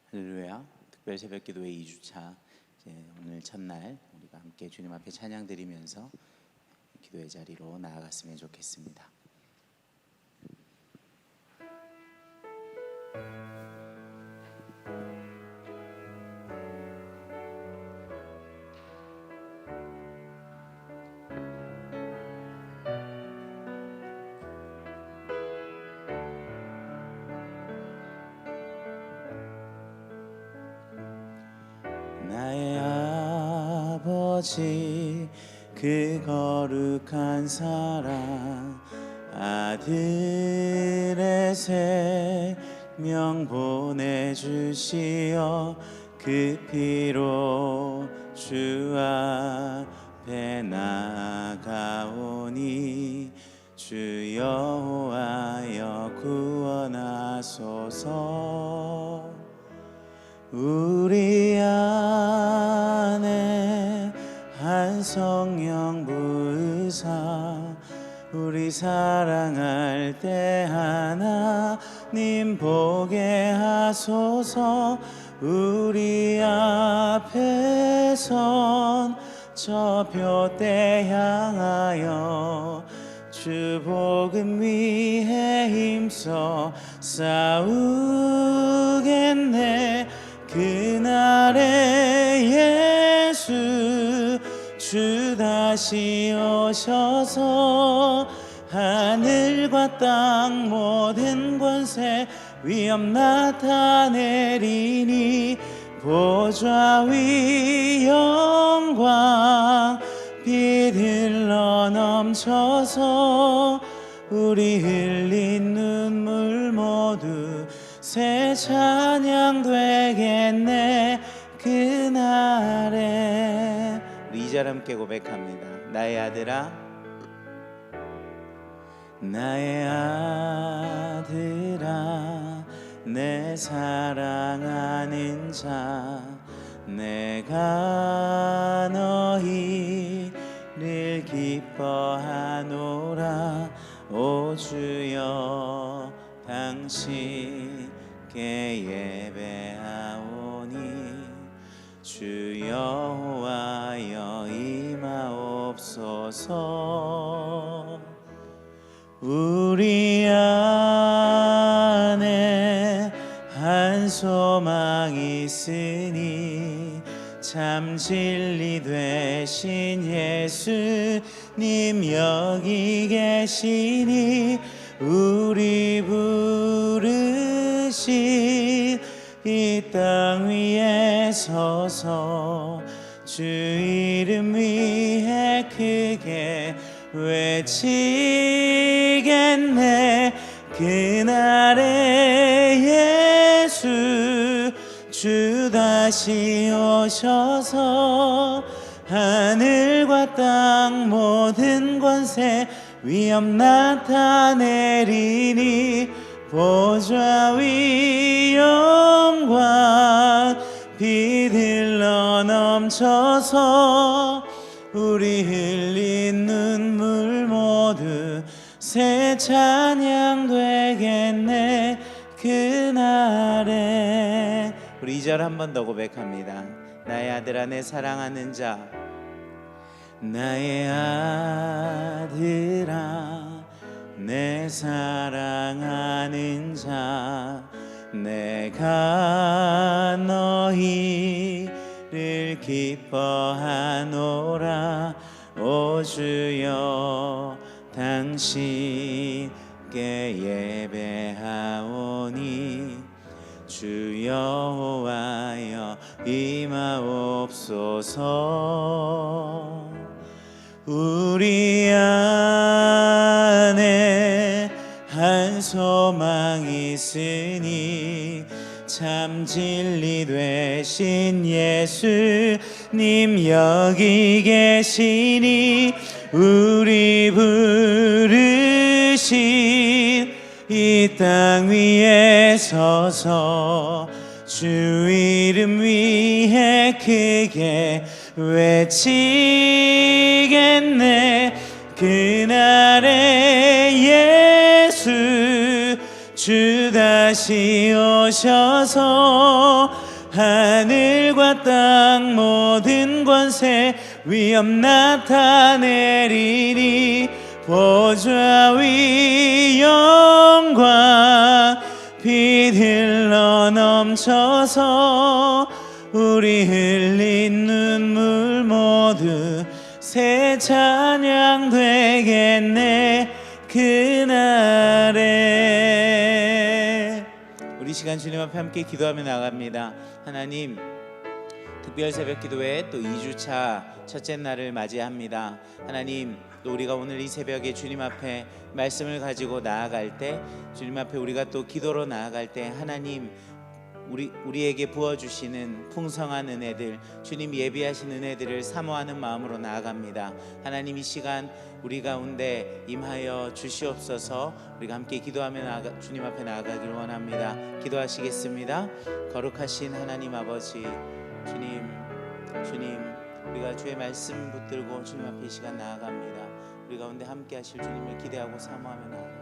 할렐루야. 특별 새벽기도회 2주차 오늘 첫날 우리가 함께 주님 앞에 찬양 드리면서 기도의 자리로 나아갔으면 좋겠습니다. 나의 아버지 그 거룩한 사랑 아들의 생명 보내주시어 그 피로 주 앞에 나가오니 주 여호와여 구원하소서. 우리 안에 한 성령 부으사 우리 사랑할 때 하나님 보게 하소서. 우리 앞에 선 저 돛대 향하여 주 복음 위에 힘써 싸우겠네. 그날에 예수 주 다시 오셔서 하늘과 땅 모든 권세 위엄 나타내리니 보좌 위 영광 빛 흘러 넘쳐서 우리 흘린 눈물 모두 새 찬양 되겠네. 그날에 우리 이 절 함께 고백합니다. 나의 아들아 나의 아들아 내 사랑하는 자 내가 너희를 기뻐하노라. 오 주여 당신께 예배하오니 주 여호와여 임하옵소서. 우리 안에 한 소망이 있으니 참 진리 되신 예수님 여기 계시니 우리 부르신 이 땅 위에 서서 주 이름 위에 크게 외치겠네. 그날에 예수 주 다시 오셔서 하늘과 땅 모든 권세 위엄 나타내리니 보좌 위 영광 빛 흘러 넘쳐서 우리 흘린 눈물 모두 새 찬양 되겠네. 그날에 우리 이 절 한 번 더 고백합니다. 나의 아들아 내 사랑하는 자 나의 아들아 내 사랑하는 자 내가 너희를 기뻐하노라. 오 주여 당신께 예배하오니 주 여호와여 임하옵소서. 우리 안에 한 소망이 있으니 참 진리 되신 예수님 여기 계시니 우리 부르신 이 땅 위에 서서 주 이름 위에 크게 외치겠네. 그날에 예수 주 다시 오셔서 하늘과 땅 모든 권세 위엄 나타내리니 보좌 위 영광 빛 흘러 넘쳐서 우리 흘린 눈물 모두 새 찬양 되겠네 그날에. 우리 시간 주님 앞에 함께 기도하며 나갑니다. 하나님, 특별 새벽 기도회 또 2주차 첫째 날을 맞이합니다. 하나님, 또 우리가 오늘 이 새벽에 주님 앞에 말씀을 가지고 나아갈 때, 주님 앞에 우리가 또 기도로 나아갈 때 하나님 우리에게 부어주시는 풍성한 은혜들, 주님 예비하신 은혜들을 사모하는 마음으로 나아갑니다. 하나님, 이 시간 우리 가운데 임하여 주시옵소서. 우리가 함께 기도하며 주님 앞에 나아가길 원합니다. 기도하시겠습니다. 거룩하신 하나님 아버지, 주님 우리가 주의 말씀 붙들고 주님 앞에 이 시간 나아갑니다. 우리 가운데 함께 하실 주님을 기대하고 사모하며 나아갑니다.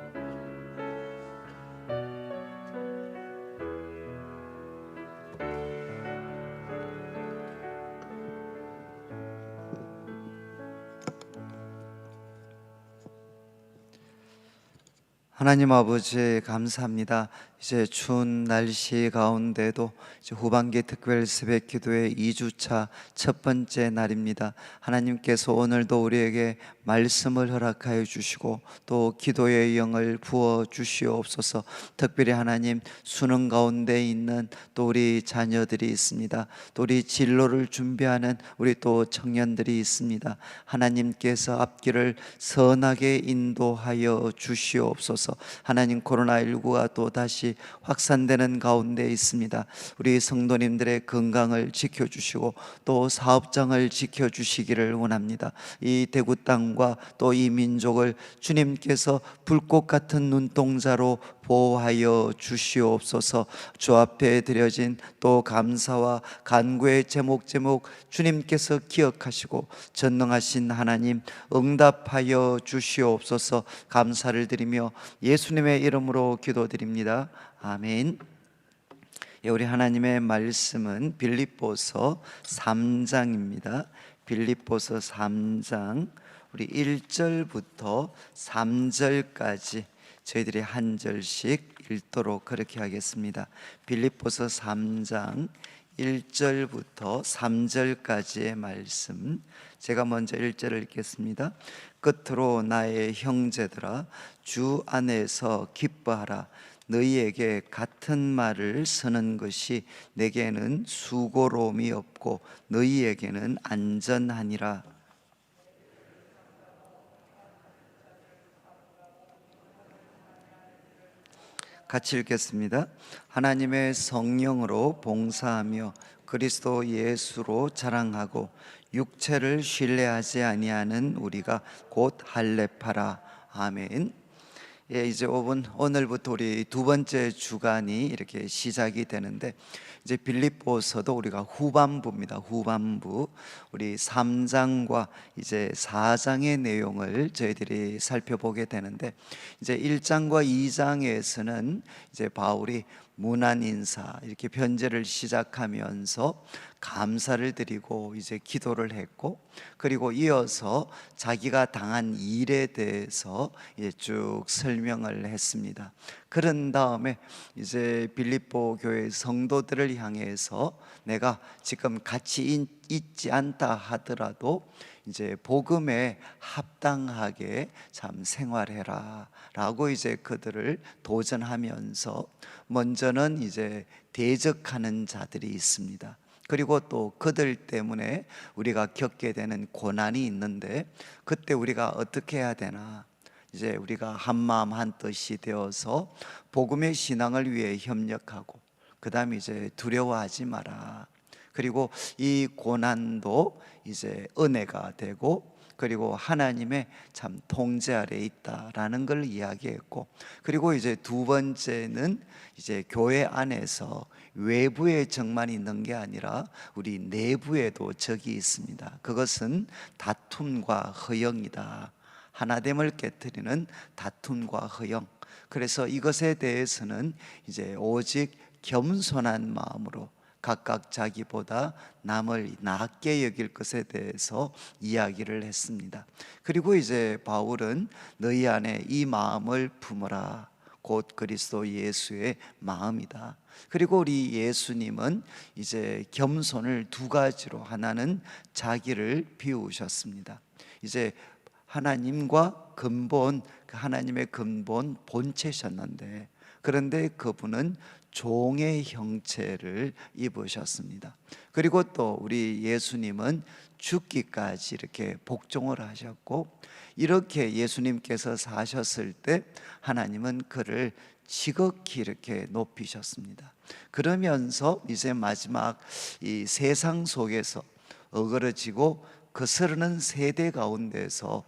하나님 아버지 감사합니다. 이제 추운 날씨 가운데도 이제 후반기 특별 새벽 기도의 2주차 첫 번째 날입니다. 하나님께서 오늘도 우리에게 말씀을 허락하여 주시고 또 기도의 영을 부어 주시옵소서. 특별히 하나님, 수능 가운데 있는 또 우리 자녀들이 있습니다. 또 우리 진로를 준비하는 우리 또 청년들이 있습니다. 하나님께서 앞길을 선하게 인도하여 주시옵소서. 하나님, 코로나19가 또 다시 확산되는 가운데 있습니다. 우리 성도님들의 건강을 지켜주시고 또 사업장을 지켜주시기를 원합니다. 이 대구 땅과 또 이 민족을 주님께서 불꽃 같은 눈동자로 보호하여 주시옵소서. 주 앞에 드려진 또 감사와 간구의 제목 주님께서 기억하시고 전능하신 하나님 응답하여 주시옵소서. 감사를 드리며 예수님의 이름으로 기도드립니다. 아멘. 우리 하나님의 말씀은 빌립보서 3장입니다. 빌립보서 3장 우리 1절부터 3절까지 저희들이 한 절씩 읽도록 그렇게 하겠습니다. 빌립보서 3장 1절부터 3절까지의 말씀, 제가 먼저 1절을 읽겠습니다. 끝으로 나의 형제들아, 주 안에서 기뻐하라. 너희에게 같은 말을 쓰는 것이 내게는 수고로움이 없고 너희에게는 안전하니라. 같이 읽겠습니다. 하나님의 성령으로 봉사하며 그리스도 예수로 자랑하고 육체를 신뢰하지 아니하는 우리가 곧 할례파라. 아멘. 이제 오늘부터 우리 두 번째 주간이 이렇게 시작이 되는데, 이제 빌립보서도 우리가 후반부입니다. 후반부 우리 3장과 이제 4장의 내용을 저희들이 살펴보게 되는데, 이제 1장과 2장에서는 이제 바울이 문안 인사 이렇게 편지를 시작하면서 감사를 드리고 이제 기도를 했고, 그리고 이어서 자기가 당한 일에 대해서 이제 쭉 설명을 했습니다. 그런 다음에 이제 빌립보 교회 성도들을 향해서 내가 지금 같이 있지 않다 하더라도 이제 복음에 합당하게 참 생활해라 라고 이제 그들을 도전하면서, 먼저는 이제 대적하는 자들이 있습니다. 그리고 또 그들 때문에 우리가 겪게 되는 고난이 있는데, 그때 우리가 어떻게 해야 되나, 이제 우리가 한마음 한뜻이 되어서 복음의 신앙을 위해 협력하고, 그 다음에 이제 두려워하지 마라. 그리고 이 고난도 이제 은혜가 되고, 그리고 하나님의 참 통제 아래에 있다라는 걸 이야기했고, 그리고 이제 두 번째는 이제 교회 안에서 외부의 적만 있는 게 아니라 우리 내부에도 적이 있습니다. 그것은 다툼과 허영이다. 하나됨을 깨뜨리는 다툼과 허영. 그래서 이것에 대해서는 이제 오직 겸손한 마음으로 각각 자기보다 남을 낮게 여길 것에 대해서 이야기를 했습니다. 그리고 이제 바울은 너희 안에 이 마음을 품어라. 곧 그리스도 예수의 마음이다. 그리고 우리 예수님은 이제 겸손을 두 가지로, 하나는 자기를 비우셨습니다. 이제 하나님과 근본, 하나님의 근본 본체셨는데, 그런데 그분은 종의 형체를 입으셨습니다. 그리고 또 우리 예수님은 죽기까지 이렇게 복종을 하셨고, 이렇게 예수님께서 사셨을 때 하나님은 그를 지극히 이렇게 높이셨습니다. 그러면서 이제 마지막 이 세상 속에서 어그러지고 거스르는 세대 가운데서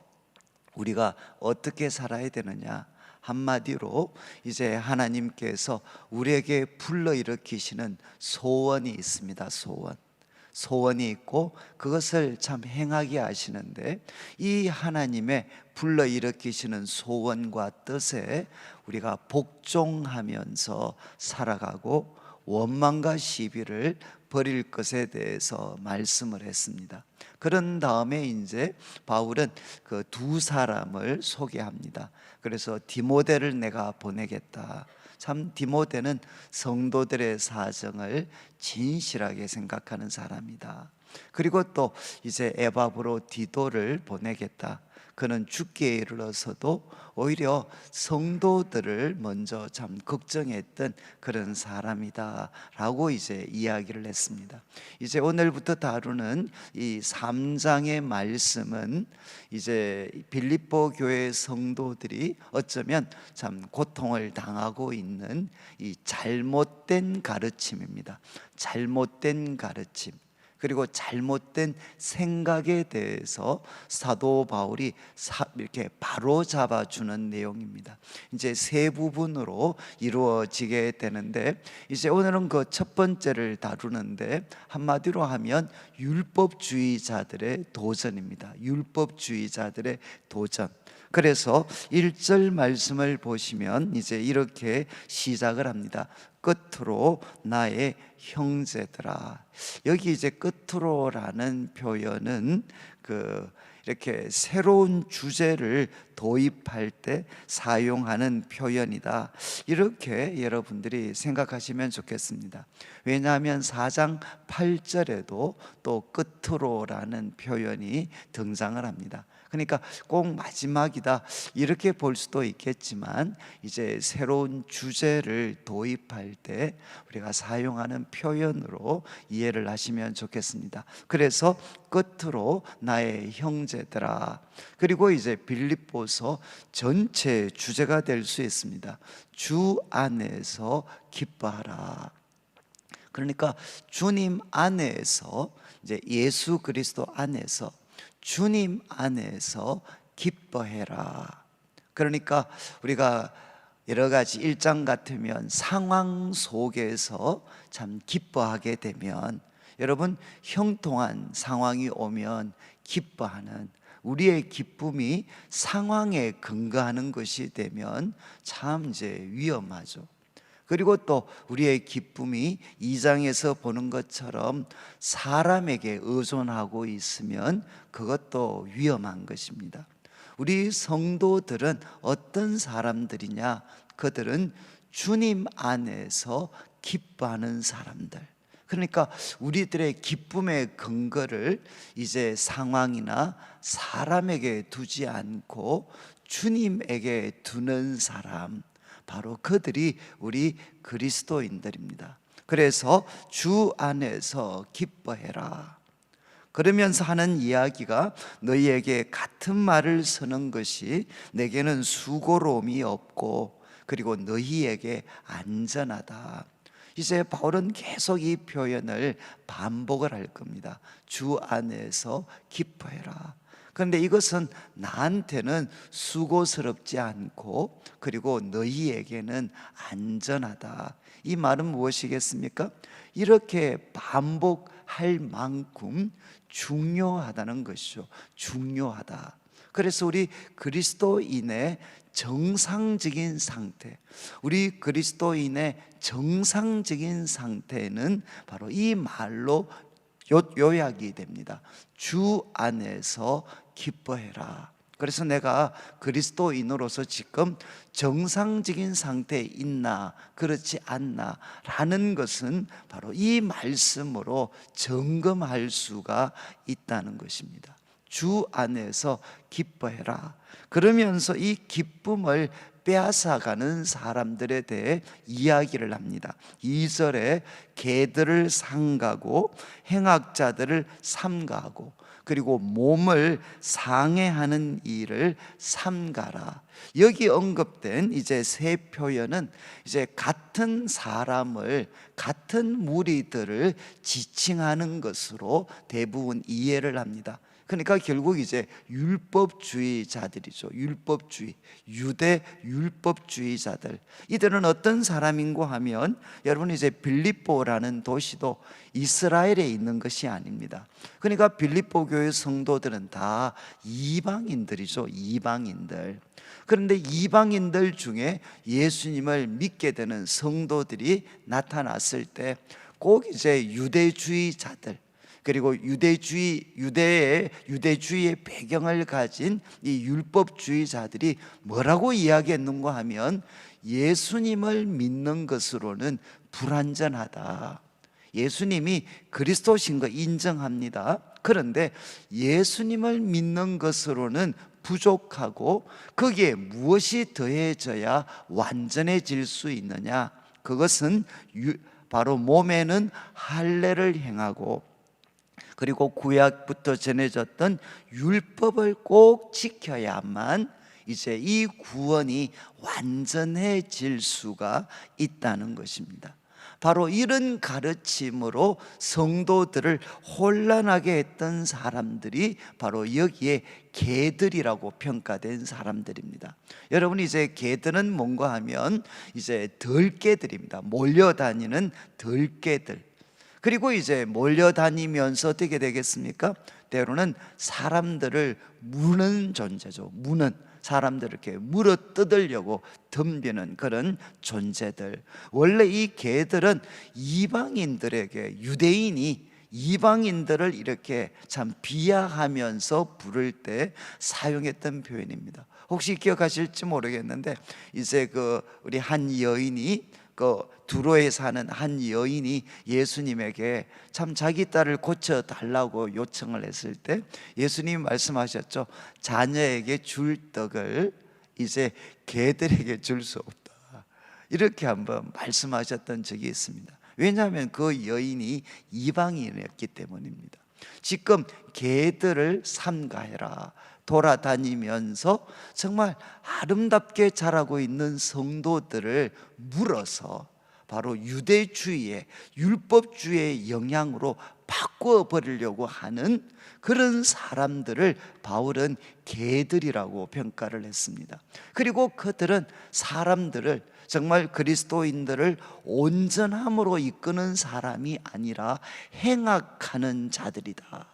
우리가 어떻게 살아야 되느냐, 한마디로 이제 하나님께서 우리에게 불러일으키시는 소원이 있습니다. 소원이 있고 그것을 참 행하게 하시는데, 이 하나님의 불러일으키시는 소원과 뜻에 우리가 복종하면서 살아가고 원망과 시비를 버릴 것에 대해서 말씀을 했습니다. 그런 다음에 이제 바울은 그 두 사람을 소개합니다. 그래서 디모데를 내가 보내겠다. 참 디모데는 성도들의 사정을 진실하게 생각하는 사람이다. 그리고 또 이제 에바브로디도를 보내겠다. 그는 죽기에 이르러서도 오히려 성도들을 먼저 참 걱정했던 그런 사람이다 라고 이제 이야기를 했습니다. 이제 오늘부터 다루는 이 3장의 말씀은 이제 빌립보 교회 성도들이 어쩌면 참 고통을 당하고 있는 이 잘못된 가르침입니다. 잘못된 가르침, 그리고 잘못된 생각에 대해서 사도 바울이 이렇게 바로 잡아주는 내용입니다. 이제 세 부분으로 이루어지게 되는데, 이제 오늘은 그 첫 번째를 다루는데, 한마디로 하면 율법주의자들의 도전입니다. 율법주의자들의 도전. 그래서 1절 말씀을 보시면 이제 이렇게 시작을 합니다. 끝으로 나의 형제들아. 여기 이제 끝으로라는 표현은 이렇게 새로운 주제를 도입할 때 사용하는 표현이다, 이렇게 여러분들이 생각하시면 좋겠습니다. 왜냐하면 4장 8절에도 또 끝으로라는 표현이 등장을 합니다. 그러니까 꼭 마지막이다 이렇게 볼 수도 있겠지만, 이제 새로운 주제를 도입할 때 우리가 사용하는 표현으로 이해를 하시면 좋겠습니다. 그래서 끝으로 나의 형제들아. 그리고 이제 빌립보서 전체 주제가 될 수 있습니다. 주 안에서 기뻐하라. 그러니까 주님 안에서, 이제 예수 그리스도 안에서, 주님 안에서 기뻐해라. 그러니까 우리가 여러 가지 1장 같으면 상황 속에서 참 기뻐하게 되면, 여러분 형통한 상황이 오면 기뻐하는, 우리의 기쁨이 상황에 근거하는 것이 되면 참 이제 위험하죠. 그리고 또 우리의 기쁨이 2장에서 보는 것처럼 사람에게 의존하고 있으면 그것도 위험한 것입니다. 우리 성도들은 어떤 사람들이냐? 그들은 주님 안에서 기뻐하는 사람들. 그러니까 우리들의 기쁨의 근거를 이제 상황이나 사람에게 두지 않고 주님에게 두는 사람, 바로 그들이 우리 그리스도인들입니다. 그래서 주 안에서 기뻐해라. 그러면서 하는 이야기가, 너희에게 같은 말을 쓰는 것이 내게는 수고로움이 없고 그리고 너희에게 안전하다. 이제 바울은 계속 이 표현을 반복을 할 겁니다. 주 안에서 기뻐해라. 그런데 이것은 나한테는 수고스럽지 않고 그리고 너희에게는 안전하다. 이 말은 무엇이겠습니까? 이렇게 반복할 만큼 중요하다는 것이죠. 중요하다. 그래서 우리 그리스도인의 정상적인 상태, 우리 그리스도인의 정상적인 상태는 바로 이 말로 요약이 됩니다. 주 안에서 기뻐해라. 그래서 내가 그리스도인으로서 지금 정상적인 상태에 있나 그렇지 않나 라는 것은 바로 이 말씀으로 점검할 수가 있다는 것입니다. 주 안에서 기뻐해라. 그러면서 이 기쁨을 빼앗아가는 사람들에 대해 이야기를 합니다. 2절에 개들을 상가고 행악자들을 삼가하고 그리고 몸을 상해하는 일을 삼가라. 여기 언급된 이제 세 표현은 이제 같은 사람을, 같은 무리들을 지칭하는 것으로 대부분 이해를 합니다. 그러니까 결국 이제 율법주의자들이죠. 율법주의, 유대 율법주의자들. 이들은 어떤 사람인고 하면 여러분 이제 빌립보라는 도시도 이스라엘에 있는 것이 아닙니다. 그러니까 빌립보 교회 성도들은 다 이방인들이죠. 이방인들. 그런데 이방인들 중에 예수님을 믿게 되는 성도들이 나타났을 때 꼭 이제 유대주의자들, 그리고 유대주의의 배경을 가진 이 율법주의자들이 뭐라고 이야기했는가 하면 예수님을 믿는 것으로는 불완전하다. 예수님이 그리스도신 거 인정합니다. 그런데 예수님을 믿는 것으로는 부족하고 거기에 무엇이 더해져야 완전해질 수 있느냐? 그것은 바로 몸에는 할례를 행하고 그리고 구약부터 전해졌던 율법을 꼭 지켜야만 이제 이 구원이 완전해질 수가 있다는 것입니다. 바로 이런 가르침으로 성도들을 혼란하게 했던 사람들이 바로 여기에 개들이라고 평가된 사람들입니다. 여러분 이제 개들은 뭔가 하면 이제 덜개들입니다. 몰려다니는 덜개들. 그리고 이제 몰려다니면서 어떻게 되겠습니까? 때로는 사람들을 무는 존재죠. 무는 사람들을 이렇게 물어 뜯으려고 덤비는 그런 존재들. 원래 이 개들은 이방인들에게, 유대인이 이방인들을 이렇게 참 비하하면서 부를 때 사용했던 표현입니다. 혹시 기억하실지 모르겠는데 이제 우리 한 여인이 두로에 사는 한 여인이 예수님에게 참 자기 딸을 고쳐달라고 요청을 했을 때 예수님이 말씀하셨죠. 자녀에게 줄 떡을 이제 개들에게 줄 수 없다. 이렇게 한번 말씀하셨던 적이 있습니다. 왜냐하면 그 여인이 이방인이었기 때문입니다. 지금 개들을 삼가해라. 돌아다니면서 정말 아름답게 자라고 있는 성도들을 물어서 바로 유대주의의 율법주의의 영향으로 바꾸어 버리려고 하는 그런 사람들을 바울은 개들이라고 평가를 했습니다. 그리고 그들은 사람들을 정말 그리스도인들을 온전함으로 이끄는 사람이 아니라 행악하는 자들이다.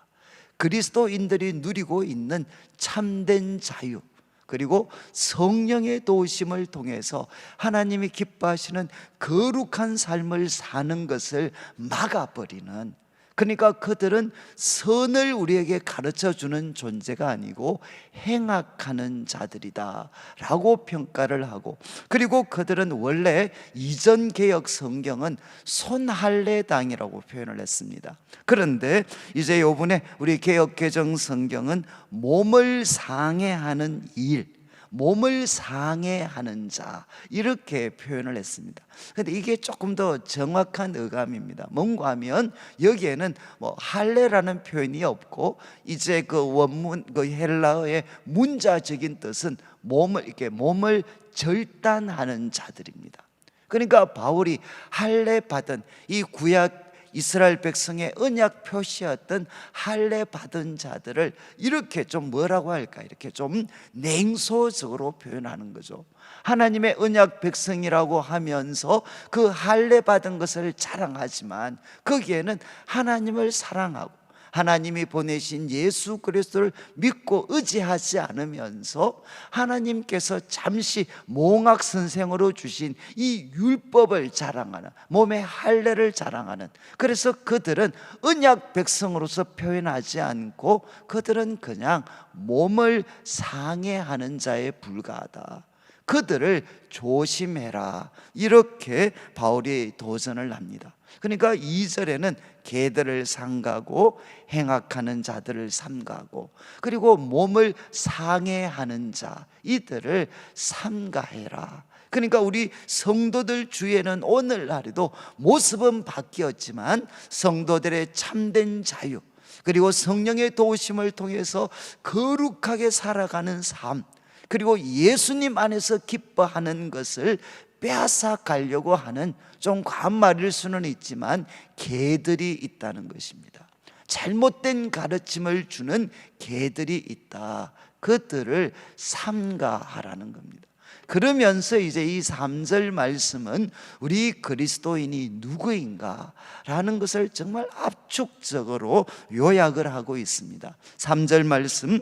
그리스도인들이 누리고 있는 참된 자유, 그리고 성령의 도우심을 통해서 하나님이 기뻐하시는 거룩한 삶을 사는 것을 막아버리는, 그러니까 그들은 선을 우리에게 가르쳐주는 존재가 아니고 행악하는 자들이다 라고 평가를 하고, 그리고 그들은 원래 이전 개역 성경은 손할례당이라고 표현을 했습니다. 그런데 이제 요번에 우리 개역 개정 성경은 몸을 상해하는 일, 몸을 상해하는 자, 이렇게 표현을 했습니다. 그런데 이게 조금 더 정확한 어감입니다. 뭔가 하면 여기에는 할례라는 표현이 없고 이제 그 원문, 그 헬라어의 문자적인 뜻은 몸을 절단하는 자들입니다. 그러니까 바울이 할례 받은 이 구약 이스라엘 백성의 언약 표시였던 할례 받은 자들을 이렇게 좀 뭐라고 할까, 이렇게 좀 냉소적으로 표현하는 거죠. 하나님의 언약 백성이라고 하면서 그 할례 받은 것을 자랑하지만 거기에는 하나님을 사랑하고 하나님이 보내신 예수 그리스도를 믿고 의지하지 않으면서 하나님께서 잠시 몽학 선생으로 주신 이 율법을 자랑하는, 몸의 할례를 자랑하는, 그래서 그들은 언약 백성으로서 표현하지 않고 그들은 그냥 몸을 상해하는 자에 불과하다. 그들을 조심해라. 이렇게 바울이 도전을 합니다. 그러니까 2절에는 개들을 삼가고 행악하는 자들을 삼가고, 그리고 몸을 상해하는 자, 이들을 삼가해라. 그러니까 우리 성도들 주에는 오늘날에도 모습은 바뀌었지만 성도들의 참된 자유, 그리고 성령의 도우심을 통해서 거룩하게 살아가는 삶, 그리고 예수님 안에서 기뻐하는 것을 빼앗아 가려고 하는, 좀 과한 말일 수는 있지만 개들이 있다는 것입니다. 잘못된 가르침을 주는 개들이 있다. 그들을 삼가하라는 겁니다. 그러면서 이제 이 3절 말씀은 우리 그리스도인이 누구인가 라는 것을 정말 압축적으로 요약을 하고 있습니다. 3절 말씀,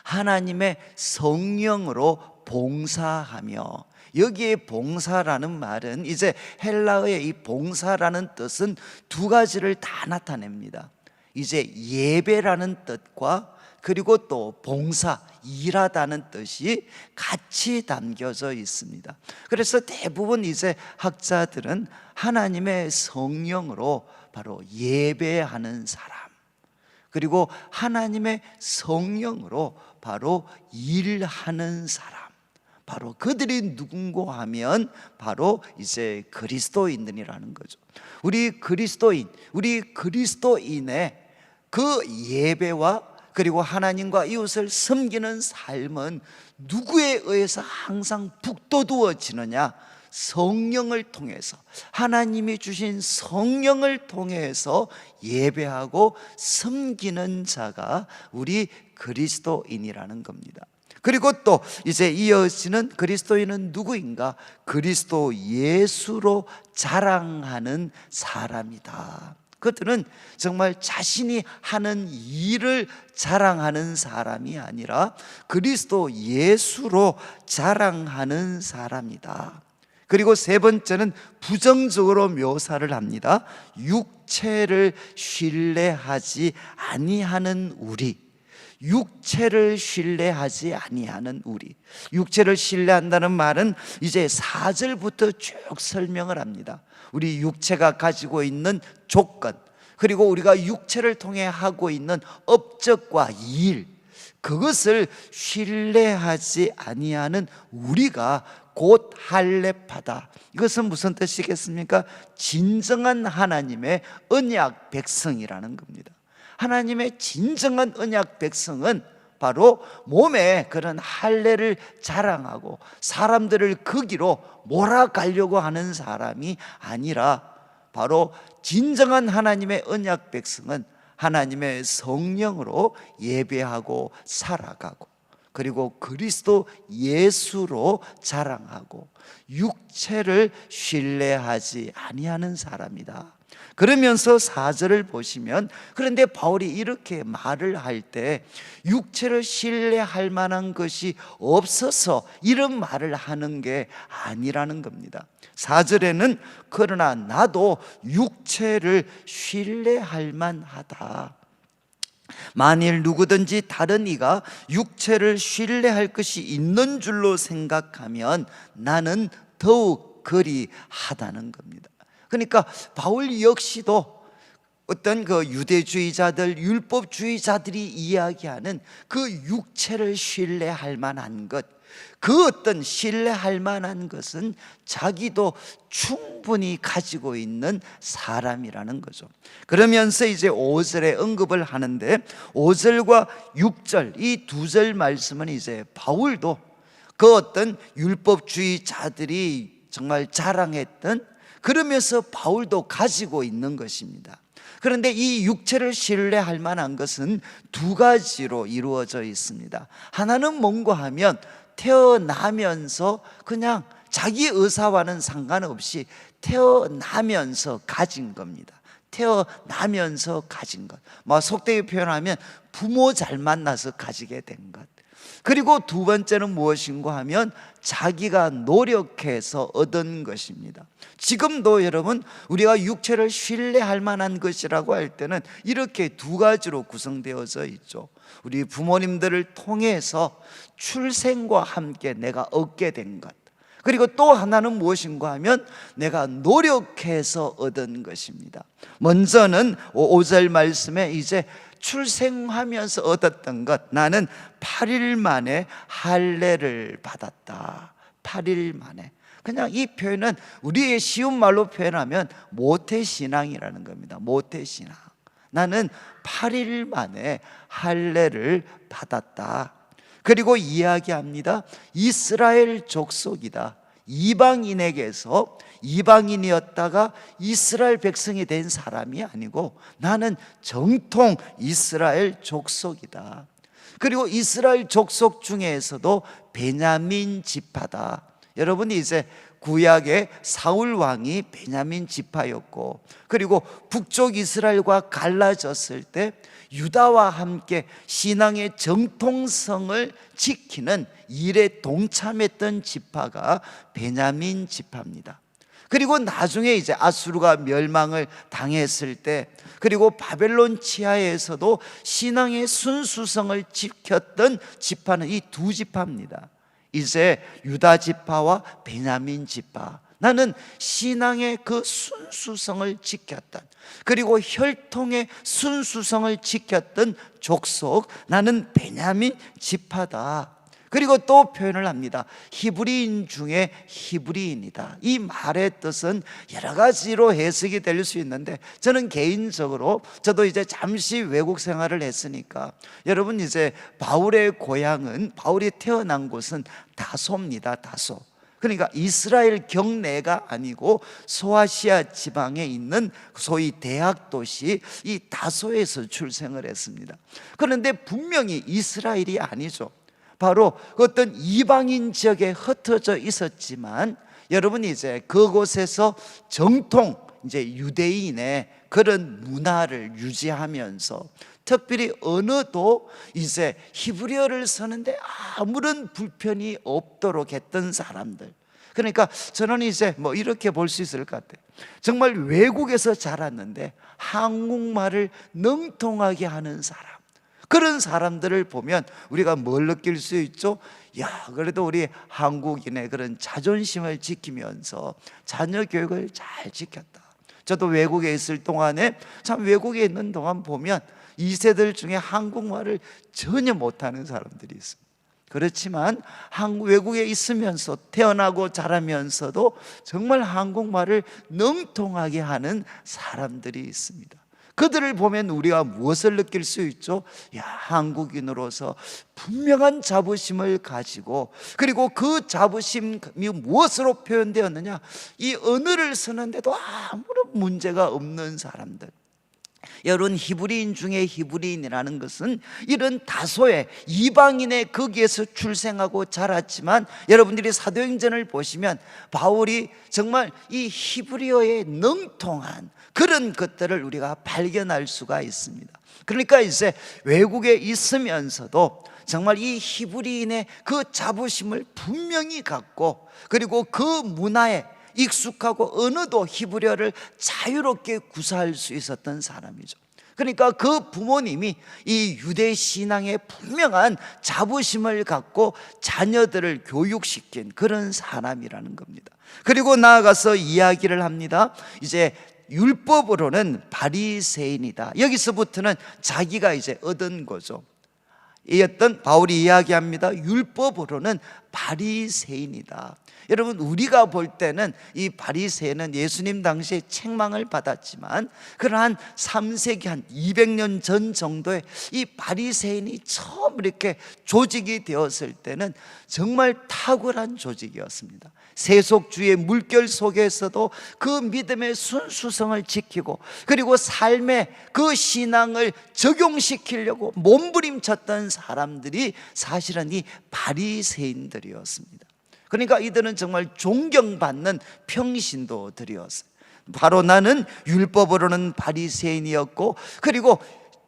하나님의 성령으로 봉사하며, 여기에 봉사라는 말은 이제 헬라어의 이 봉사라는 뜻은 두 가지를 다 나타냅니다. 이제 예배라는 뜻과 그리고 또 봉사, 일하다는 뜻이 같이 담겨져 있습니다. 그래서 대부분 이제 학자들은 하나님의 성령으로 바로 예배하는 사람, 그리고 하나님의 성령으로 바로 일하는 사람, 바로 그들이 누군고 하면 바로 이제 그리스도인들이라는 거죠. 우리 그리스도인의 그 예배와 그리고 하나님과 이웃을 섬기는 삶은 누구에 의해서 항상 북돋우어지느냐? 성령을 통해서, 하나님이 주신 성령을 통해서 예배하고 섬기는 자가 우리 그리스도인이라는 겁니다. 그리고 또 이제 이어지는 그리스도인은 누구인가? 그리스도 예수로 자랑하는 사람이다. 그들은 정말 자신이 하는 일을 자랑하는 사람이 아니라 그리스도 예수로 자랑하는 사람이다. 그리고 세 번째는 부정적으로 묘사를 합니다. 육체를 신뢰하지 아니하는 우리. 육체를 신뢰하지 아니하는 우리. 육체를 신뢰한다는 말은 이제 4절부터 쭉 설명을 합니다. 우리 육체가 가지고 있는 조건, 그리고 우리가 육체를 통해 하고 있는 업적과 일, 그것을 신뢰하지 아니하는 우리가 곧 할례파다. 이것은 무슨 뜻이겠습니까? 진정한 하나님의 언약 백성이라는 겁니다. 하나님의 진정한 언약 백성은 바로 몸에 그런 할례를 자랑하고 사람들을 거기로 몰아가려고 하는 사람이 아니라, 바로 진정한 하나님의 언약 백성은 하나님의 성령으로 예배하고 살아가고, 그리고 그리스도 예수로 자랑하고 육체를 신뢰하지 아니하는 사람이다. 그러면서 4절을 보시면, 그런데 바울이 이렇게 말을 할 때 육체를 신뢰할 만한 것이 없어서 이런 말을 하는 게 아니라는 겁니다. 4절에는 그러나 나도 육체를 신뢰할 만하다. 만일 누구든지 다른 이가 육체를 신뢰할 것이 있는 줄로 생각하면 나는 더욱 그리하다는 겁니다. 그러니까 바울 역시도 어떤 그 유대주의자들, 율법주의자들이 이야기하는 그 육체를 신뢰할 만한 것, 그 어떤 신뢰할 만한 것은 자기도 충분히 가지고 있는 사람이라는 거죠. 그러면서 이제 5절에 언급을 하는데, 5절과 6절 이 두 절 말씀은 이제 바울도 그 어떤 율법주의자들이 정말 자랑했던, 그러면서 바울도 가지고 있는 것입니다. 그런데 이 육체를 신뢰할 만한 것은 두 가지로 이루어져 있습니다. 하나는 뭔가 하면 태어나면서 그냥 자기 의사와는 상관없이 태어나면서 가진 겁니다. 태어나면서 가진 것, 뭐 속되게 표현하면 부모 잘 만나서 가지게 된 것. 그리고 두 번째는 무엇인가 하면 자기가 노력해서 얻은 것입니다. 지금도 여러분, 우리가 육체를 신뢰할 만한 것이라고 할 때는 이렇게 두 가지로 구성되어져 있죠. 우리 부모님들을 통해서 출생과 함께 내가 얻게 된 것, 그리고 또 하나는 무엇인가 하면 내가 노력해서 얻은 것입니다. 먼저는 5절 말씀에 이제 출생하면서 얻었던 것, 나는 8일 만에 할례를 받았다. 8일 만에. 그냥 이 표현은 우리의 쉬운 말로 표현하면 모태신앙이라는 겁니다. 모태신앙. 나는 8일 만에 할례를 받았다. 그리고 이야기합니다. 이스라엘 족속이다. 이방인에게서 이방인이었다가 이스라엘 백성이 된 사람이 아니고 나는 정통 이스라엘 족속이다. 그리고 이스라엘 족속 중에서도 베냐민 지파다. 여러분이 이제 구약의 사울 왕이 베냐민 지파였고, 그리고 북쪽 이스라엘과 갈라졌을 때 유다와 함께 신앙의 정통성을 지키는 일에 동참했던 지파가 베냐민 지파입니다. 그리고 나중에 이제 아수르가 멸망을 당했을 때, 그리고 바벨론 치하에서도 신앙의 순수성을 지켰던 지파는 이 두 지파입니다. 이제 유다 지파와 베냐민 지파, 나는 신앙의 그 순수성을 지켰던, 그리고 혈통의 순수성을 지켰던 족속, 나는 베냐민 지파다. 그리고 또 표현을 합니다. 히브리인 중에 히브리인이다. 이 말의 뜻은 여러 가지로 해석이 될 수 있는데, 저는 개인적으로, 저도 이제 잠시 외국 생활을 했으니까, 여러분 이제 바울의 고향은, 바울이 태어난 곳은 다소입니다. 다소. 그러니까 이스라엘 경내가 아니고 소아시아 지방에 있는 소위 대학 도시 이 다소에서 출생을 했습니다. 그런데 분명히 이스라엘이 아니죠. 바로 어떤 이방인 지역에 흩어져 있었지만, 여러분이 이제 그곳에서 정통 이제 유대인의 그런 문화를 유지하면서, 특별히 언어도 이제 히브리어를 쓰는데 아무런 불편이 없도록 했던 사람들. 그러니까 저는 이제 뭐 이렇게 볼 수 있을 것 같아요. 정말 외국에서 자랐는데 한국말을 능통하게 하는 사람, 그런 사람들을 보면 우리가 뭘 느낄 수 있죠? 야, 그래도 우리 한국인의 그런 자존심을 지키면서 자녀 교육을 잘 지켰다. 저도 외국에 있을 동안에, 참 외국에 있는 동안 보면 2세들 중에 한국말을 전혀 못하는 사람들이 있습니다. 그렇지만 외국에 있으면서, 태어나고 자라면서도 정말 한국말을 능통하게 하는 사람들이 있습니다. 그들을 보면 우리가 무엇을 느낄 수 있죠? 야, 한국인으로서 분명한 자부심을 가지고, 그리고 그 자부심이 무엇으로 표현되었느냐? 이 언어를 쓰는데도 아무런 문제가 없는 사람들. 여러분, 히브리인 중에 히브리인이라는 것은 이런 다소의 이방인의 거기에서 출생하고 자랐지만, 여러분들이 사도행전을 보시면 바울이 정말 이 히브리어에 능통한 그런 것들을 우리가 발견할 수가 있습니다. 그러니까 이제 외국에 있으면서도 정말 이 히브리인의 그 자부심을 분명히 갖고, 그리고 그 문화에 익숙하고 언어도 히브리어를 자유롭게 구사할 수 있었던 사람이죠. 그러니까 그 부모님이 이 유대 신앙에 분명한 자부심을 갖고 자녀들을 교육시킨 그런 사람이라는 겁니다. 그리고 나아가서 이야기를 합니다. 이제 율법으로는 바리새인이다. 여기서부터는 자기가 이제 얻은 거죠. 이 어떤 바울이 이야기합니다. 율법으로는 바리새인이다. 여러분, 우리가 볼 때는 이 바리새인은 예수님 당시에 책망을 받았지만, 그러한 3세기 한 200년 전 정도에 이 바리새인이 처음 이렇게 조직이 되었을 때는 정말 탁월한 조직이었습니다. 세속주의 물결 속에서도 그 믿음의 순수성을 지키고, 그리고 삶의 그 신앙을 적용시키려고 몸부림쳤던 사람들이 사실은 이 바리새인들이었습니다. 그러니까 이들은 정말 존경받는 평신도들이었어요. 바로 나는 율법으로는 바리새인이었고, 그리고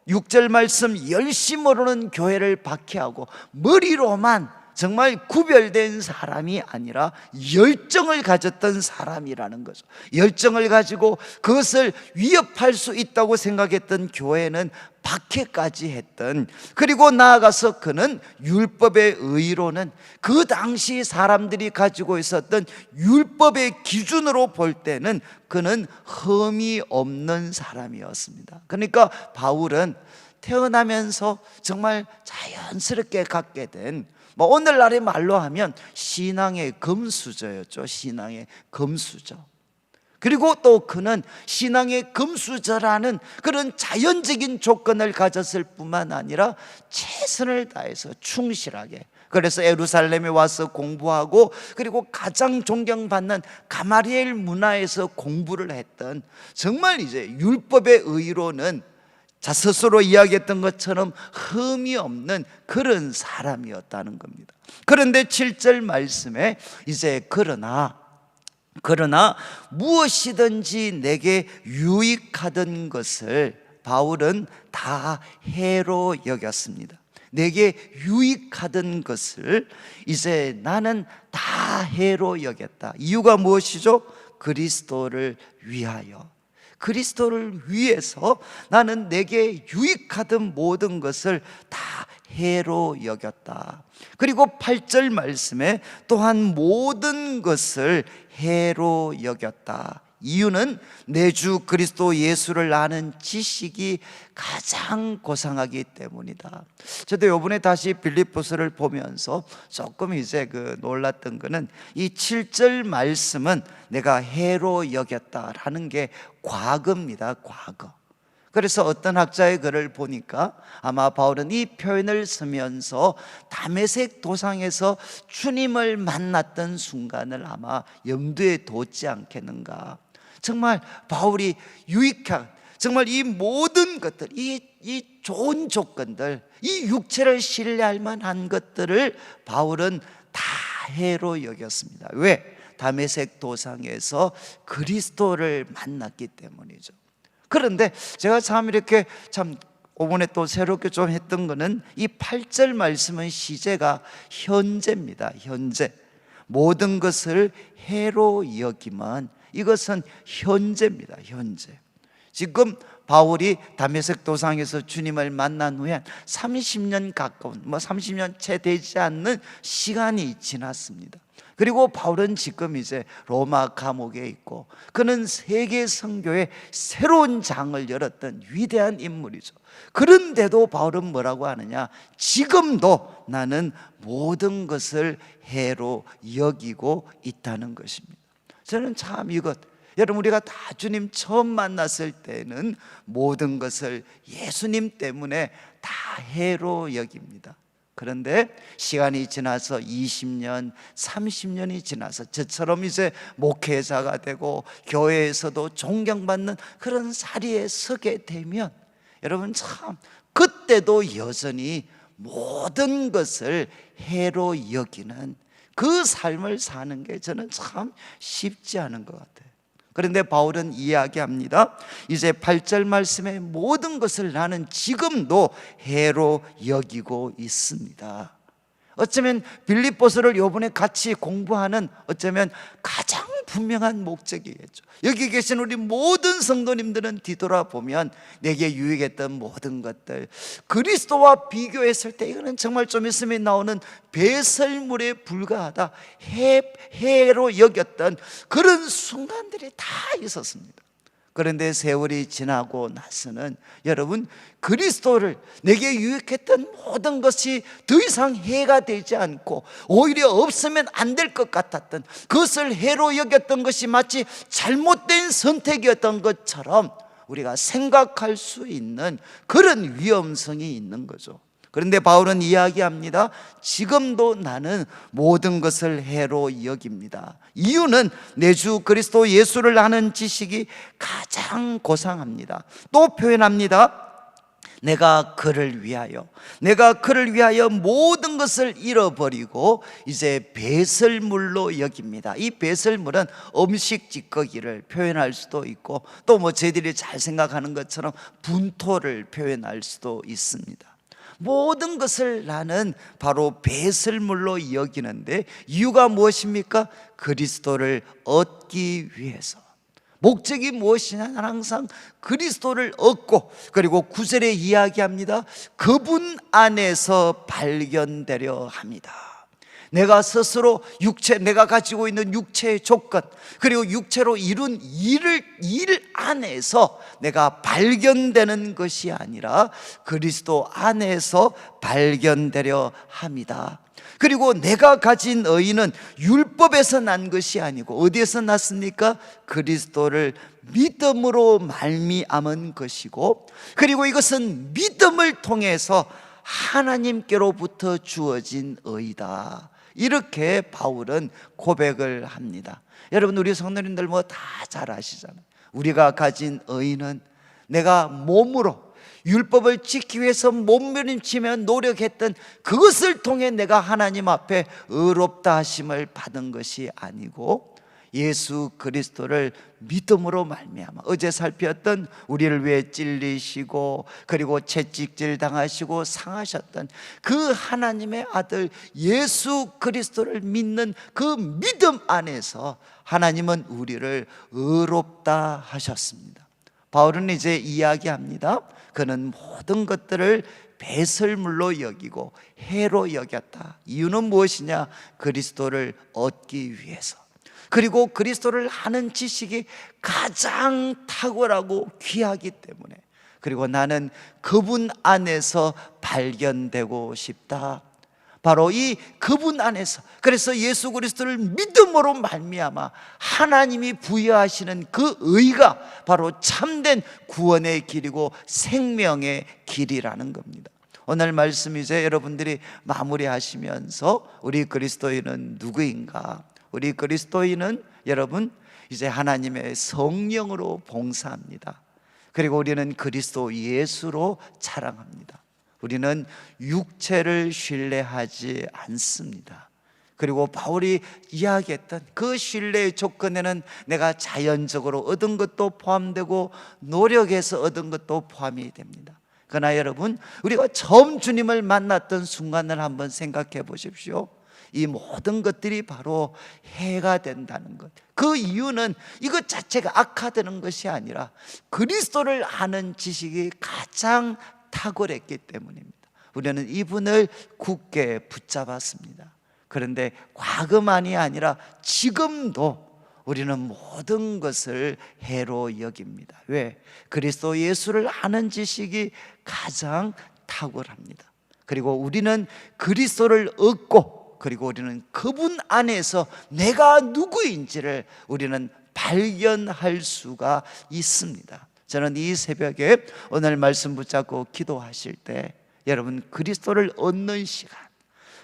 6절 말씀 열심으로는 교회를 박해하고 머리로만 정말 구별된 사람이 아니라 열정을 가졌던 사람이라는 거죠. 열정을 가지고 그것을 위협할 수 있다고 생각했던 교회는 박해까지 했던, 그리고 나아가서 그는 율법의 의로는 그 당시 사람들이 가지고 있었던 율법의 기준으로 볼 때는 그는 흠이 없는 사람이었습니다. 그러니까 바울은 태어나면서 정말 자연스럽게 갖게 된, 오늘날의 말로 하면 신앙의 금수저였죠. 신앙의 금수저. 그리고 또 그는 신앙의 금수저라는 그런 자연적인 조건을 가졌을 뿐만 아니라 최선을 다해서 충실하게, 그래서 예루살렘에 와서 공부하고, 그리고 가장 존경받는 가마리엘 문화에서 공부를 했던, 정말 이제 율법의 의로는 자 스스로 이야기했던 것처럼 흠이 없는 그런 사람이었다는 겁니다. 그런데 7절 말씀에 이제 그러나 무엇이든지 내게 유익하던 것을 바울은 다 해로 여겼습니다. 내게 유익하던 것을 이제 나는 다 해로 여겼다. 이유가 무엇이죠? 그리스도를 위하여, 그리스도를 위해서 나는 내게 유익하던 모든 것을 다 해로 여겼다. 그리고 8절 말씀에 또한 모든 것을 해로 여겼다. 이유는 내 주 그리스도 예수를 아는 지식이 가장 고상하기 때문이다. 저도 요번에 다시 빌립보서를 보면서 조금 이제 놀랐던 거는, 이 7절 말씀은 내가 해로 여겼다라는 게 과거입니다. 과거. 그래서 어떤 학자의 글을 보니까 아마 바울은 이 표현을 쓰면서 다메섹 도상에서 주님을 만났던 순간을 아마 염두에 뒀지 않겠는가. 정말 바울이 유익한, 정말 이 모든 것들, 이 좋은 조건들, 이 육체를 신뢰할 만한 것들을 바울은 다 해로 여겼습니다. 왜? 다메섹 도상에서 그리스도를 만났기 때문이죠. 그런데 제가 참 이렇게 이번에 또 새롭게 좀 했던 거는, 이 8절 말씀은 시제가 현재입니다. 현재. 모든 것을 해로 여기면 이것은 현재입니다. 현재. 지금 바울이 다메섹 도상에서 주님을 만난 후에 30년 가까운, 30년 채 되지 않는 시간이 지났습니다. 그리고 바울은 지금 이제 로마 감옥에 있고, 그는 세계 선교의 새로운 장을 열었던 위대한 인물이죠. 그런데도 바울은 뭐라고 하느냐? 지금도 나는 모든 것을 해로 여기고 있다는 것입니다. 저는 참 여러분, 우리가 다 주님 처음 만났을 때는 모든 것을 예수님 때문에 다 해로 여깁니다. 그런데 시간이 지나서 20년, 30년이 지나서 저처럼 이제 목회자가 되고 교회에서도 존경받는 그런 자리에 서게 되면, 여러분 참 그때도 여전히 모든 것을 해로 여기는 그 삶을 사는 게 저는 참 쉽지 않은 것 같아요. 그런데 바울은 이야기합니다. 이제 8절 말씀에 모든 것을 나는 지금도 해로 여기고 있습니다. 어쩌면 빌립보서를 이번에 같이 공부하는 어쩌면 가장 분명한 목적이겠죠. 여기 계신 우리 모든 성도님들은 뒤돌아보면 내게 유익했던 모든 것들, 그리스도와 비교했을 때 이거는 정말 좀 있으면 나오는 배설물에 불과하다, 해로 여겼던 그런 순간들이 다 있었습니다. 그런데 세월이 지나고 나서는 여러분, 그리스도를, 내게 유익했던 모든 것이 더 이상 해가 되지 않고 오히려 없으면 안 될 것 같았던, 그것을 해로 여겼던 것이 마치 잘못된 선택이었던 것처럼 우리가 생각할 수 있는 그런 위험성이 있는 거죠. 그런데 바울은 이야기합니다. 지금도 나는 모든 것을 해로 여깁니다. 이유는 내 주 그리스도 예수를 아는 지식이 가장 고상합니다. 또 표현합니다. 내가 그를 위하여 모든 것을 잃어버리고 이제 배설물로 여깁니다. 이 배설물은 음식 찌꺼기를 표현할 수도 있고, 또 뭐 저희들이 잘 생각하는 것처럼 분토를 표현할 수도 있습니다. 모든 것을 나는 바로 배설물로 여기는데, 이유가 무엇입니까? 그리스도를 얻기 위해서. 목적이 무엇이냐? 나는 항상 그리스도를 얻고, 그리고 9절에 이야기합니다. 그분 안에서 발견되려 합니다. 내가 스스로 내가 가지고 있는 육체의 조건, 그리고 육체로 이룬 일 안에서 내가 발견되는 것이 아니라 그리스도 안에서 발견되려 합니다. 그리고 내가 가진 의의는 율법에서 난 것이 아니고 어디에서 났습니까? 그리스도를 믿음으로 말미암은 것이고, 그리고 이것은 믿음을 통해서 하나님께로부터 주어진 의의다. 이렇게 바울은 고백을 합니다. 여러분, 우리 성도님들 뭐 다 잘 아시잖아요. 우리가 가진 의의는 내가 몸으로 율법을 지키기 위해서 몸부림치며 노력했던 그것을 통해 내가 하나님 앞에 의롭다 하심을 받은 것이 아니고, 예수 그리스도를 믿음으로 말미암아 어제 살폈던 우리를 위해 찔리시고, 그리고 채찍질 당하시고 상하셨던 그 하나님의 아들 예수 그리스도를 믿는 그 믿음 안에서 하나님은 우리를 의롭다 하셨습니다. 바울은 이제 이야기합니다. 그는 모든 것들을 배설물로 여기고 해로 여겼다. 이유는 무엇이냐? 그리스도를 얻기 위해서. 그리고 그리스도를 아는 지식이 가장 탁월하고 귀하기 때문에, 그리고 나는 그분 안에서 발견되고 싶다. 바로 이 그분 안에서, 그래서 예수 그리스도를 믿음으로 말미암아 하나님이 부여하시는 그 의가 바로 참된 구원의 길이고 생명의 길이라는 겁니다. 오늘 말씀 이제 여러분들이 마무리하시면서 우리 그리스도인은 누구인가? 우리 그리스도인은 여러분 이제 하나님의 성령으로 봉사합니다. 그리고 우리는 그리스도 예수로 자랑합니다. 우리는 육체를 신뢰하지 않습니다. 그리고 바울이 이야기했던 그 신뢰의 조건에는 내가 자연적으로 얻은 것도 포함되고 노력해서 얻은 것도 포함이 됩니다. 그러나 여러분, 우리가 처음 주님을 만났던 순간을 한번 생각해 보십시오. 이 모든 것들이 바로 해가 된다는 것, 그 이유는 이것 자체가 악화되는 것이 아니라 그리스도를 아는 지식이 가장 탁월했기 때문입니다. 우리는 이분을 굳게 붙잡았습니다. 그런데 과거만이 아니라 지금도 우리는 모든 것을 해로 여깁니다. 왜? 그리스도 예수를 아는 지식이 가장 탁월합니다. 그리고 우리는 그리스도를 얻고, 그리고 우리는 그분 안에서 내가 누구인지를 우리는 발견할 수가 있습니다. 저는 이 새벽에 오늘 말씀 붙잡고 기도하실 때 여러분, 그리스도를 얻는 시간,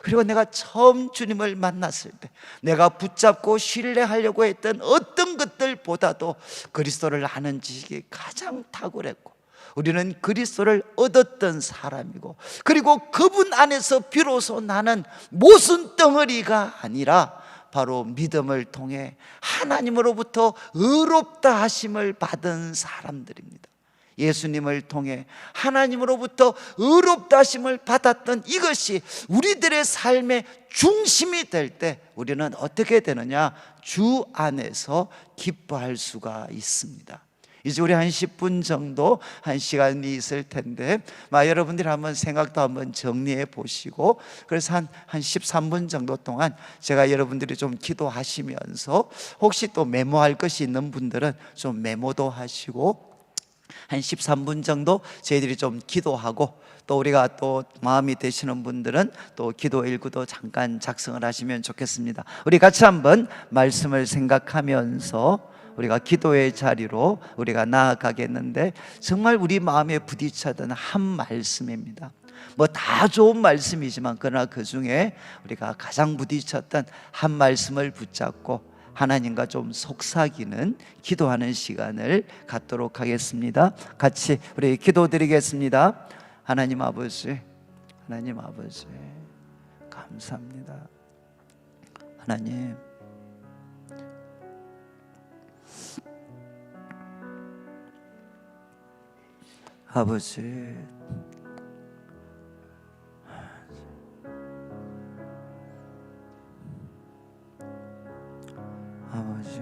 그리고 내가 처음 주님을 만났을 때 내가 붙잡고 신뢰하려고 했던 어떤 것들보다도 그리스도를 아는 지식이 가장 탁월했고, 우리는 그리스도를 얻었던 사람이고, 그리고 그분 안에서 비로소 나는 모순 덩어리가 아니라 바로 믿음을 통해 하나님으로부터 의롭다 하심을 받은 사람들입니다. 예수님을 통해 하나님으로부터 의롭다 하심을 받았던 이것이 우리들의 삶의 중심이 될 때 우리는 어떻게 되느냐? 주 안에서 기뻐할 수가 있습니다. 이제 우리 한 10분 정도, 한 시간이 있을 텐데 여러분들이 한번 생각도 한번 정리해 보시고, 그래서 한 13분 정도 동안 제가 여러분들이 좀 기도하시면서, 혹시 또 메모할 것이 있는 분들은 좀 메모도 하시고, 한 13분 정도 저희들이 좀 기도하고, 또 우리가 또 마음이 되시는 분들은 또 기도 일구도 잠깐 작성을 하시면 좋겠습니다. 우리 같이 한번 말씀을 생각하면서 우리가 기도의 자리로 우리가 나아가겠는데, 정말 우리 마음에 부딪혔던 한 말씀입니다. 뭐 다 좋은 말씀이지만 그러나 그 중에 우리가 가장 부딪혔던 한 말씀을 붙잡고 하나님과 좀 속삭이는 기도하는 시간을 갖도록 하겠습니다. 같이 우리 기도드리겠습니다. 하나님 아버지, 하나님 아버지 감사합니다. 하나님, 아버지, 아버지,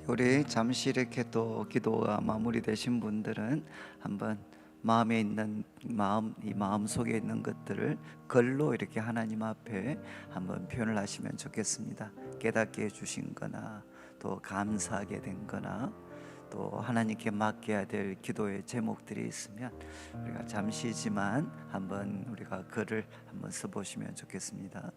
우리 잠시 이렇게 또 기도가 마무리되신 분들은 한번 마음에 있는 이 마음 속에 있는 것들을 글로 이렇게 하나님 앞에 한번 표현을 하시면 좋겠습니다. 깨닫게 해주신 거나 또 감사하게 된 거나 또 하나님께 맡겨야 될 기도의 제목들이 있으면 우리가 잠시지만 한번 우리가 글을 한번 써보시면 좋겠습니다.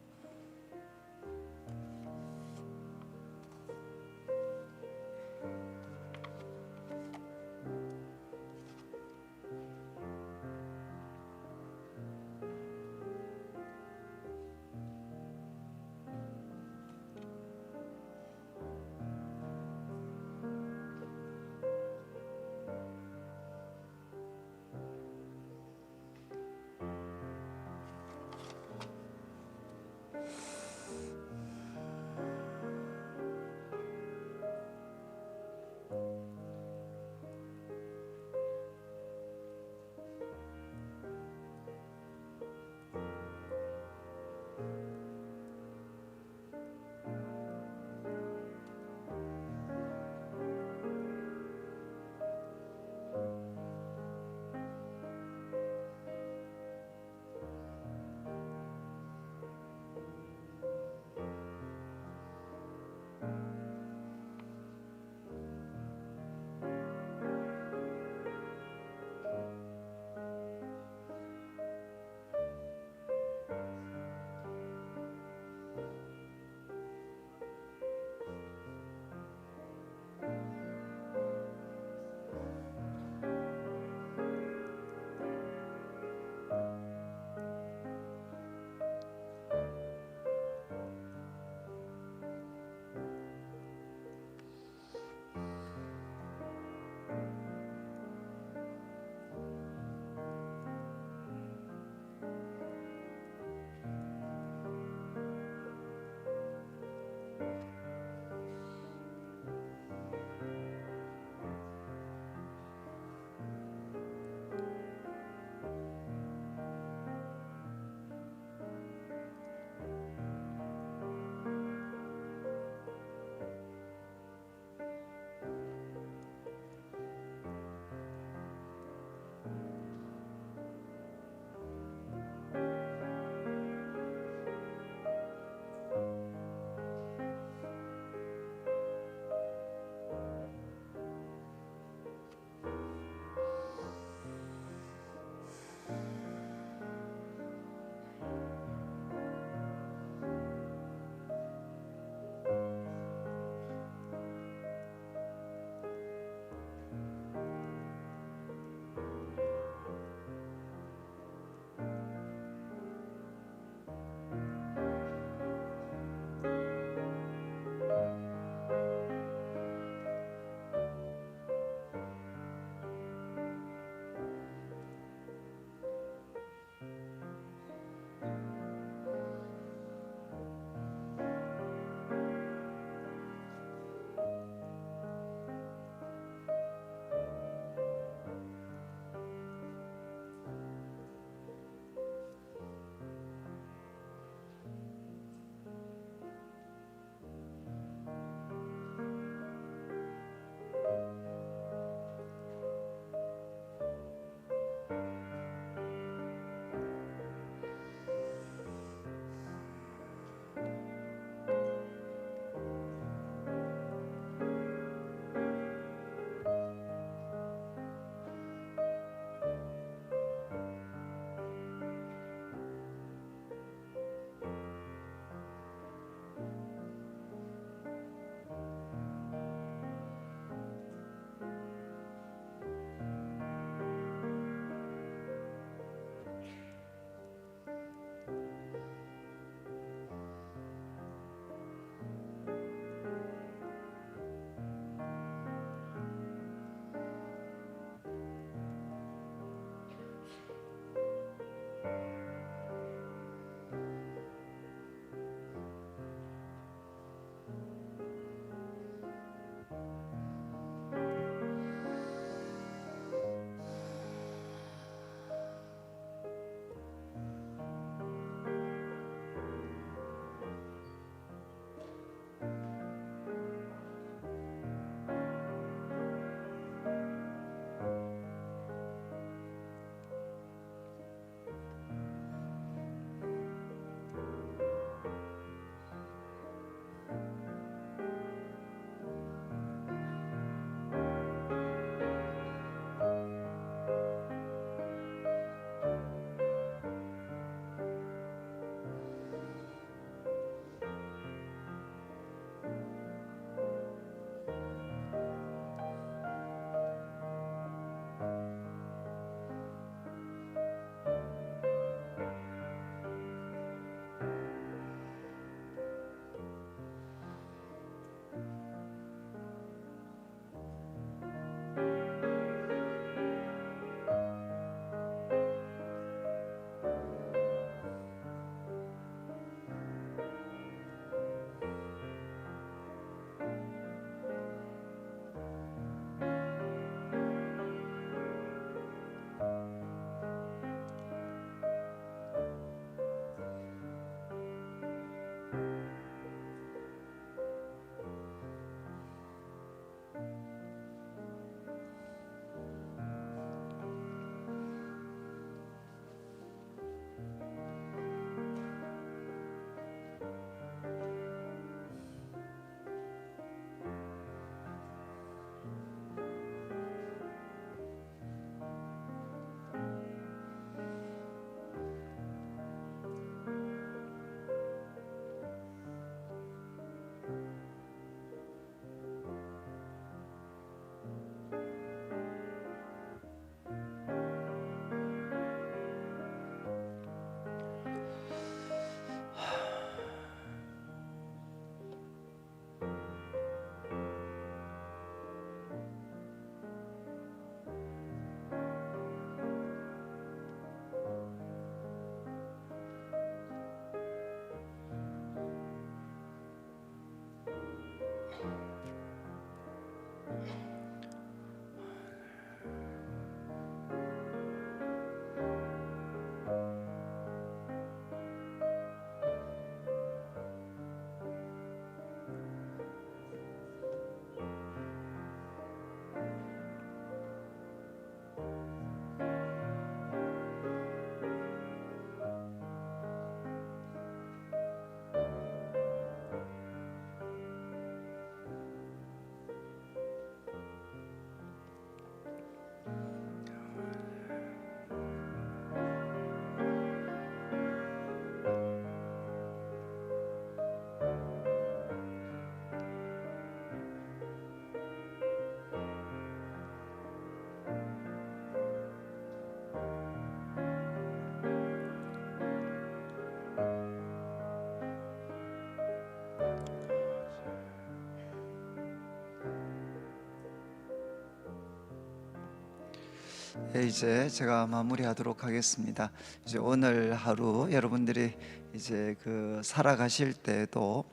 이제 제가 마무리하도록 하겠습니다. 이제 오늘 하루 여러분들이 이제 살아가실 때도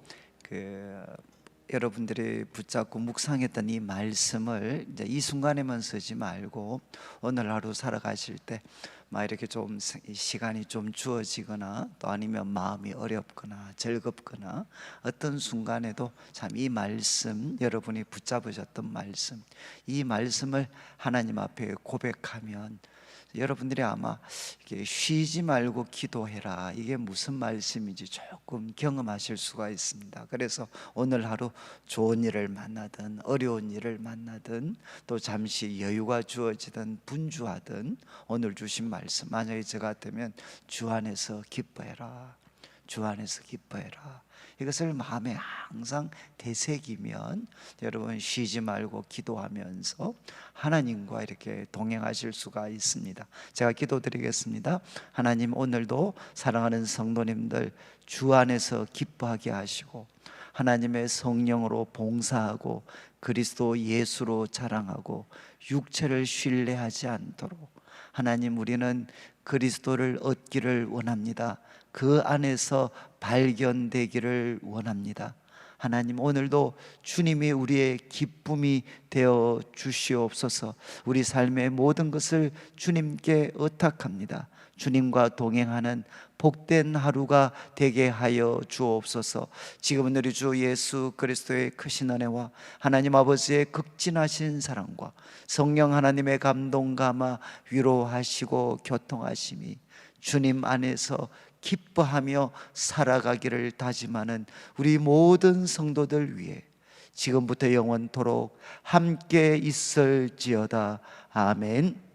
여러분들이 붙잡고 묵상했던 이 말씀을 이제 이 순간에만 쓰지 말고 오늘 하루 살아가실 때 막 이렇게 좀 시간이 좀 주어지거나 또 아니면 마음이 어렵거나 즐겁거나 어떤 순간에도 참 이 말씀, 여러분이 붙잡으셨던 말씀, 이 말씀을 하나님 앞에 고백하면 여러분들이 아마 이렇게 쉬지 말고 기도해라, 이게 무슨 말씀인지 조금 경험하실 수가 있습니다. 그래서 오늘 하루 좋은 일을 만나든 어려운 일을 만나든 또 잠시 여유가 주어지든 분주하든 오늘 주신 말씀, 만약에 저 같으면 주 안에서 기뻐해라, 주 안에서 기뻐해라, 이것을 마음에 항상 되새기면 여러분 쉬지 말고 기도하면서 하나님과 이렇게 동행하실 수가 있습니다. 제가 기도드리겠습니다. 하나님, 오늘도 사랑하는 성도님들 주 안에서 기뻐하게 하시고 하나님의 성령으로 봉사하고 그리스도 예수로 자랑하고 육체를 신뢰하지 않도록, 하나님, 우리는 그리스도를 얻기를 원합니다. 그 안에서 발견되기를 원합니다. 하나님, 오늘도 주님이 우리의 기쁨이 되어 주시옵소서. 우리 삶의 모든 것을 주님께 의탁합니다. 주님과 동행하는 복된 하루가 되게 하여 주옵소서. 지금은 우리 주 예수 그리스도의 크신 은혜와 하나님 아버지의 극진하신 사랑과 성령 하나님의 감동 감화 위로하시고 교통하심이 주님 안에서 기뻐하며 살아가기를 다짐하는 우리 모든 성도들 위해 지금부터 영원토록 함께 있을지어다. 아멘.